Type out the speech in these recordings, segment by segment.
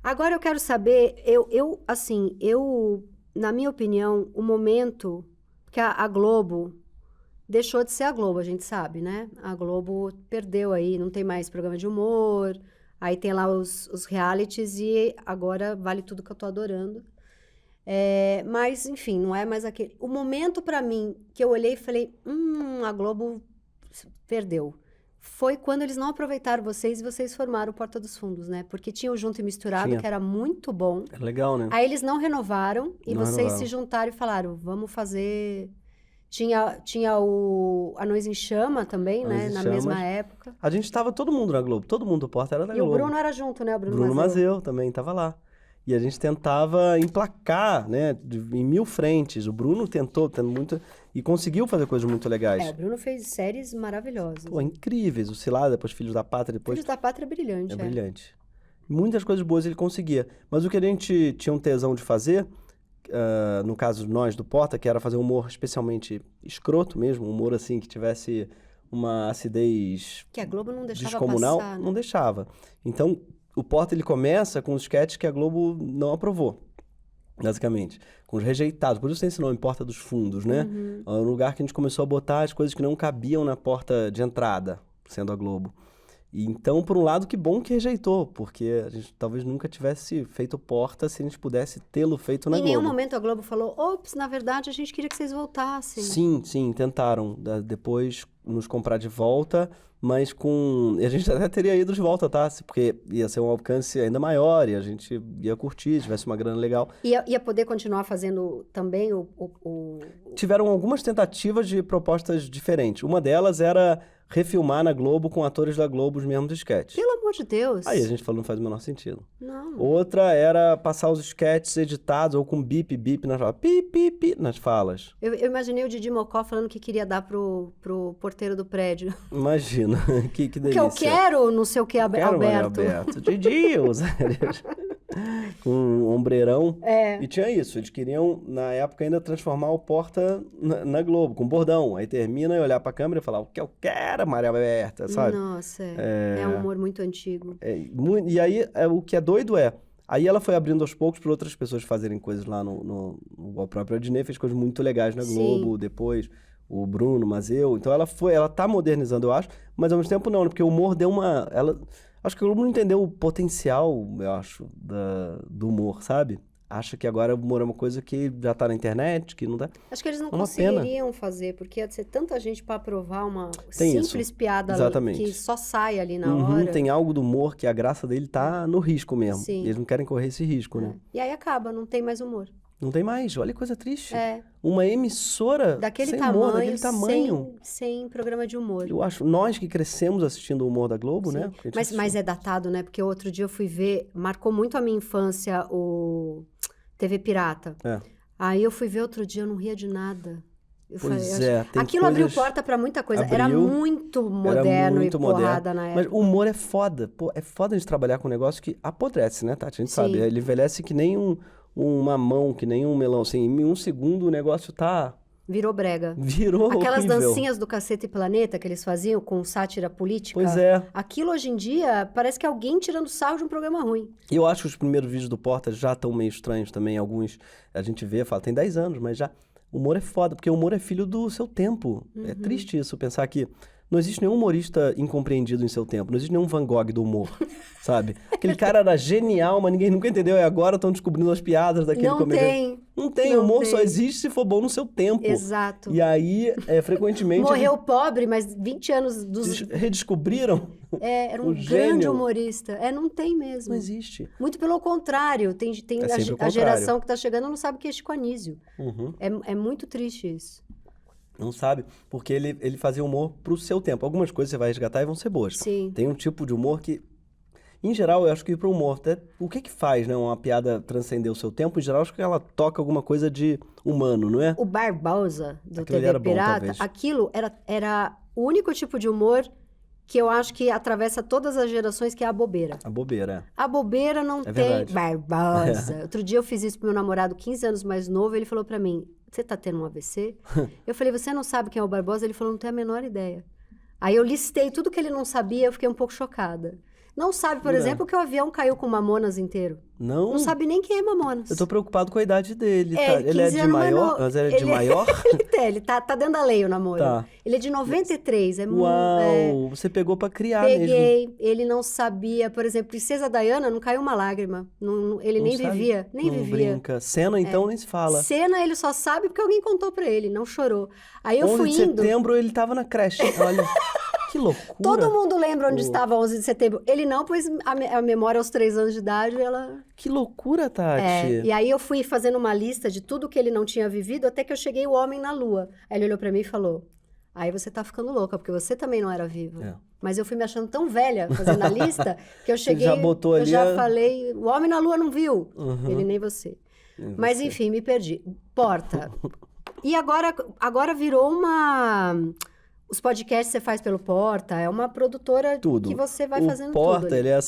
Agora eu quero saber, na minha opinião, o momento que a Globo deixou de ser a Globo, a gente sabe, né? A Globo perdeu aí, não tem mais programa de humor, aí tem lá os realities e agora vale tudo que eu tô adorando. Mas, enfim, não é mais aquele... O momento pra mim que eu olhei e falei, a Globo perdeu. Foi quando eles não aproveitaram vocês e vocês formaram o Porta dos Fundos, né? Porque tinha o Junto e Misturado, Tinha. que era muito bom. É legal, né? Aí eles não renovaram e Não vocês renovaram. se juntaram e falaram, vamos fazer... Tinha o Anões em Chama também, Anões né? em Na Chamas. mesma época. A gente tava todo mundo na Globo. Todo mundo do Porta era da E o Globo. Bruno era junto, né? O Bruno Bruno Mazzeo. Mazzeo também tava lá. E a gente tentava emplacar, né? Em 1000 frentes. O Bruno tentou muito... E conseguiu fazer coisas muito legais. O Bruno fez séries maravilhosas. Pô, incríveis. O Cilada, depois Filhos da Pátria, depois... Filhos da Pátria é brilhante. É brilhante. Muitas coisas boas ele conseguia. Mas o que a gente tinha um tesão de fazer, no caso nós do Porta, que era fazer um humor especialmente escroto mesmo, um humor assim que tivesse uma acidez Que a Globo não deixava descomunal, passar, né? não deixava. Então, o Porta ele começa com os sketches que a Globo não aprovou, basicamente, com os rejeitados. Por isso tem esse nome, Porta dos Fundos, né? É um lugar que a gente começou a botar as coisas que não cabiam na porta de entrada, sendo a Globo. E então, por um lado, que bom que rejeitou, porque a gente talvez nunca tivesse feito Porta se a gente pudesse tê-lo feito na Em Globo. nenhum momento a Globo falou, ops, na verdade a gente queria que vocês voltassem. Sim, tentaram depois nos comprar de volta, mas com... E a gente até teria ido de volta, tá? Porque ia ser um alcance ainda maior e a gente ia curtir, tivesse uma grana legal. Ia poder continuar fazendo também Tiveram algumas tentativas de propostas diferentes. Uma delas era refilmar na Globo com atores da Globo os mesmos sketches. Pelo amor de Deus. Aí a gente falou, não faz o menor sentido. Não. Outra era passar os sketches editados ou com bip nas falas. Pi nas falas. Eu imaginei o Didi Mocó falando que queria dar pro porteiro do prédio. Imagina, que Que delícia. eu quero, não sei o que, Quero, Maria Alberto. Didi, com um ombreirão. É. E tinha isso, eles queriam, na época, ainda transformar o Porta na Globo, com bordão. Aí termina e olhar pra câmera e falar, o que eu quero, Maria Alberta, sabe? Nossa, é um humor muito antigo. E aí, o que é doido aí ela foi abrindo aos poucos para outras pessoas fazerem coisas lá o próprio Adnet fez coisas muito legais na Globo, Sim. depois o Bruno Mazzeo. Então ela tá modernizando, eu acho, mas ao mesmo tempo não, né? Porque o humor deu acho que a Globo não entendeu o potencial, eu acho, do humor, sabe? Acha que agora o humor é uma coisa que já tá na internet, que não dá. Acho que eles não É uma pena. conseguiriam fazer, porque ia ser tanta gente pra aprovar uma Tem simples isso. piada Exatamente. que só sai ali na Uhum, hora. tem algo do humor que a graça dele tá no risco mesmo. Sim. E eles não querem correr esse risco, né? E aí acaba, não tem mais humor. Não tem mais, olha que coisa triste. É. Uma emissora Daquele sem tamanho, humor, daquele tamanho. sem programa de humor. Eu acho, nós que crescemos assistindo o humor da Globo, Sim. né? Porque a gente Mas assistiu. é datado, né? Porque outro dia eu fui ver, marcou muito a minha infância o TV Pirata. É. Aí eu fui ver outro dia, eu não ria de nada. Pois é, tem aquilo abriu coisas- porta pra muita coisa. Era Abriu, muito moderno muito e porrada moderno. na Mas época. o humor é foda. Pô, é foda a gente trabalhar com um negócio que apodrece, né, Tati? A gente Sim. sabe. Ele envelhece que nem um mamão, que nem um melão. Assim, em 1 segundo o negócio Virou brega. virou Aquelas horrível. dancinhas do Cacete e Planeta que eles faziam com sátira política. Pois é. Aquilo hoje em dia parece que é alguém tirando sarro de um programa ruim. E eu acho que os primeiros vídeos do Porta já estão meio estranhos também. Alguns a gente vê, fala, tem 10 anos, mas já... O humor é foda, porque o humor é filho do seu tempo. É triste isso, pensar que não existe nenhum humorista incompreendido em seu tempo. Não existe nenhum Van Gogh do humor, sabe? Aquele cara era genial, mas ninguém nunca entendeu. E agora estão descobrindo as piadas daquele Não comediante. tem. Não tem, Não o humor tem. só existe se for bom no seu tempo. Exato. E aí, frequentemente... Morreu pobre, mas 20 anos dos... Eles redescobriram. era um o grande gênio. humorista. Não tem mesmo. Não existe. Muito pelo contrário. Tem É sempre o a contrário. geração que tá chegando não sabe o que é Chico Anísio. Uhum. É muito triste isso. Não sabe, porque ele fazia humor pro seu tempo. Algumas coisas você vai resgatar e vão ser boas. Sim. Tem um tipo de humor que, em geral, eu acho que pro humor, até, o que faz, né, uma piada transcender o seu tempo? Em geral, acho que ela toca alguma coisa de humano, não é? O Barbosa, do Aquilo ali TV era bom, Pirata, talvez. aquilo era o único tipo de humor que eu acho que atravessa todas as gerações, que é a bobeira. A bobeira. A bobeira não É tem verdade. Barbosa. Outro dia eu fiz isso pro meu namorado, 15 anos mais novo, ele falou pra mim, você tá tendo um AVC? Eu falei, você não sabe quem é o Barbosa? Ele falou, não tenho a menor ideia. Aí eu listei tudo que ele não sabia, eu fiquei um pouco chocada. Não sabe, por Não. exemplo, que o avião caiu com Mamonas inteiro. Não? Não sabe nem quem é Mamonas. Eu tô preocupado com a idade dele, É, tá? Ele é 15 de anos mais maior? novo. Mas ele é de Ele- maior? Ele tá dentro da lei o namoro. Tá. Ele é de 93, é muito... Uau, você pegou pra criar mesmo. Peguei, ele não sabia, por exemplo, Princesa Diana, não caiu uma lágrima. Ele Não nem sabe? vivia, nem Não vivia. brinca. Cena, então, nem se fala. Cena ele só sabe porque alguém contou pra ele, não chorou. Aí eu 11 fui de indo, setembro ele tava na creche. Olha, que loucura. todo mundo lembra onde Pô. estava 11 de setembro. Ele não, pois a memória aos 3 anos de idade, ela... Que loucura, Tati. E aí eu fui fazendo uma lista de tudo que ele não tinha vivido, até que eu cheguei o Homem na Lua. Aí ele olhou pra mim e falou, aí você tá ficando louca, porque você também não era viva. É. Mas eu fui me achando tão velha fazendo a lista, que eu cheguei, já botou eu ali já a- falei, o Homem na Lua não viu. Uhum. Ele nem você. Nem Mas você. enfim, me perdi. Porta. E agora virou uma... Os podcasts você faz pelo Porta, é uma produtora Tudo. que você vai O fazendo Porta, tudo ali. ele é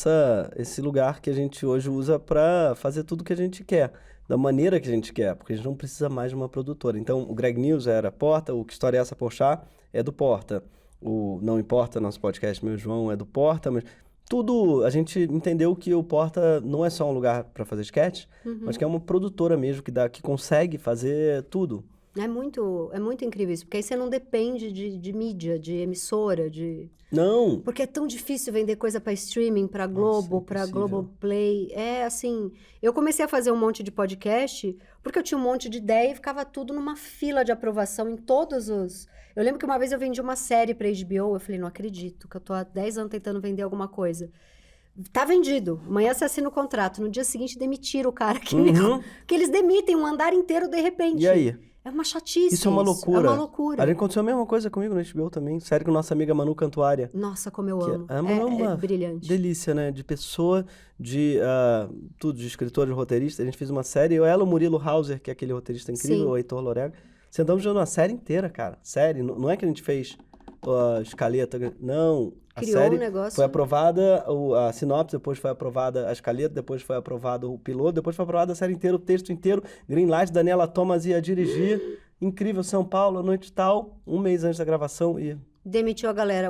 esse lugar que a gente hoje usa pra fazer tudo que a gente quer, da maneira que a gente quer, porque a gente não precisa mais de uma produtora. Então, o Greg News era Porta, o Que História é Essa, Porchat é do Porta. O Não Importa, nosso podcast, meu João, é do Porta, mas tudo, a gente entendeu que o Porta não é só um lugar pra fazer sketch, mas que é uma produtora mesmo, que consegue fazer tudo. É muito incrível isso, porque aí você não depende de mídia, de emissora, de... Não! Porque é tão difícil vender coisa para streaming, para Globo, para impossível. Globoplay. É assim, eu comecei a fazer um monte de podcast porque eu tinha um monte de ideia e ficava tudo numa fila de aprovação em todos os... Eu lembro que uma vez eu vendi uma série para HBO, eu falei, não acredito que eu tô há 10 anos tentando vender alguma coisa. Tá vendido. Amanhã você assina o contrato. No dia seguinte demitiram o cara que me... Uhum. Que eles demitem um andar inteiro de repente. E aí? É uma chatice Isso é uma loucura. É uma loucura. A gente aconteceu a mesma coisa comigo no HBO também. Série com nossa amiga Manu Cantuária. Nossa, como eu Que amo. é uma brilhante. delícia, né? De pessoa, tudo, de escritor, de roteirista. A gente fez uma série, eu, ela, o Murilo Hauser, que é aquele roteirista incrível, Sim. o Heitor Lorega. Sentamos vendo uma série inteira, cara. Série, não é que a gente fez a escaleta, não. A Criou série um negócio... foi aprovada, a sinopse, depois foi aprovada a escaleta, depois foi aprovado o piloto, depois foi aprovada a série inteira, o texto inteiro. Greenlight, Daniela Thomas ia dirigir. Incrível, São Paulo, noite tal, um mês antes da gravação, e Demitiu a galera.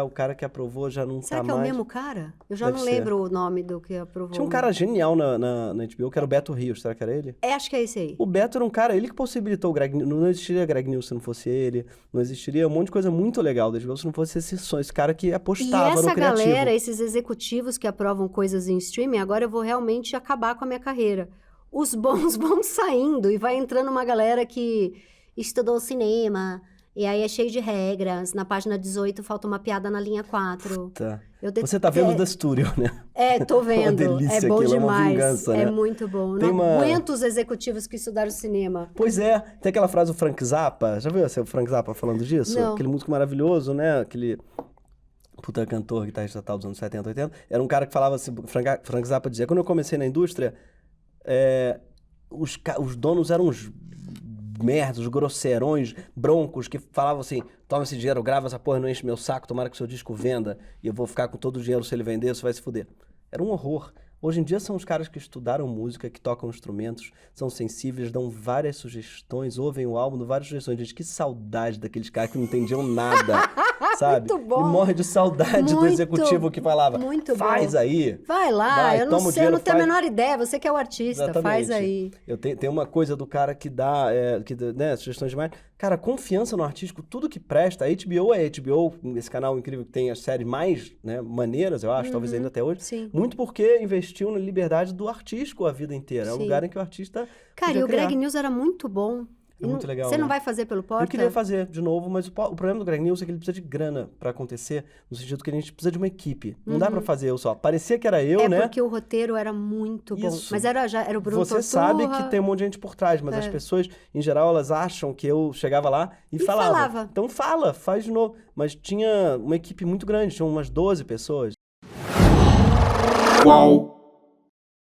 o cara que aprovou já não Será tá que é o mais. mesmo cara? Eu já Deve não ser. lembro o nome do que aprovou. Tinha um cara genial na HBO, que era o Beto Rios, será que era ele? Acho que é esse aí. O Beto era um cara, ele que possibilitou o Greg News. Não existiria Greg News se não fosse ele, não existiria um monte de coisa muito legal da HBO se não fosse esse cara que E apostava essa no criativo. galera, esses executivos que aprovam coisas em streaming, agora eu vou realmente acabar com a minha carreira. Os bons vão saindo e vai entrando uma galera que estudou cinema, e aí é cheio de regras. Na página 18 falta uma piada na linha 4. Tá. Eu Você tá vendo The Studio, né? Tô vendo. delícia É bom aquilo, é uma demais. vingança, É né? muito bom. Tem Não uma- aguento os executivos que estudaram cinema. Pois é, tem aquela frase do Frank Zappa, já viu o Frank Zappa falando disso? Não. Aquele músico maravilhoso, né? Aquele puta cantor, guitarrista tal dos anos 70, 80. Era um cara que falava assim, Frank Zappa dizia, quando eu comecei na indústria, os donos eram uns merdas, os grosseirões, broncos, que falavam assim, toma esse dinheiro, grava essa porra, não enche meu saco, tomara que o seu disco venda, e eu vou ficar com todo o dinheiro se ele vender, você vai se fuder. Era um horror. Hoje em dia são os caras que estudaram música, que tocam instrumentos, são sensíveis, dão várias sugestões, ouvem o álbum, dão várias sugestões. Gente, que saudade daqueles caras que não entendiam nada, sabe? Muito bom. Ele morre de saudade do Muito, executivo que falava, muito faz bom. aí. Vai lá, Vai, eu não toma o sei, eu não dinheiro, tenho a faz. menor ideia. Você que é o artista, faz Exatamente. aí. Eu tem uma coisa do cara que dá, né, sugestões demais. Cara, confiança no artístico, tudo que presta. A HBO é a HBO, esse canal incrível que tem as séries mais, né, maneiras, eu acho, talvez ainda até hoje. Sim. Muito porque investiu na liberdade do artístico a vida inteira. É um Sim. lugar em que o artista Cara, podia e o criar. Greg News era muito bom. É muito legal, Você né? não vai fazer pelo Porta? Eu queria fazer de novo, mas o problema do Greg News é que ele precisa de grana pra acontecer, no sentido que a gente precisa de uma equipe. Não dá pra fazer eu só. Parecia que era eu, É né? porque o roteiro era muito bom. Isso. Mas era o Bruno Você Torturra. sabe que tem um monte de gente por trás, mas as pessoas, em geral, elas acham que eu chegava lá e falava. falava. Então faz de novo. Mas tinha uma equipe muito grande, tinha umas 12 pessoas. Qual?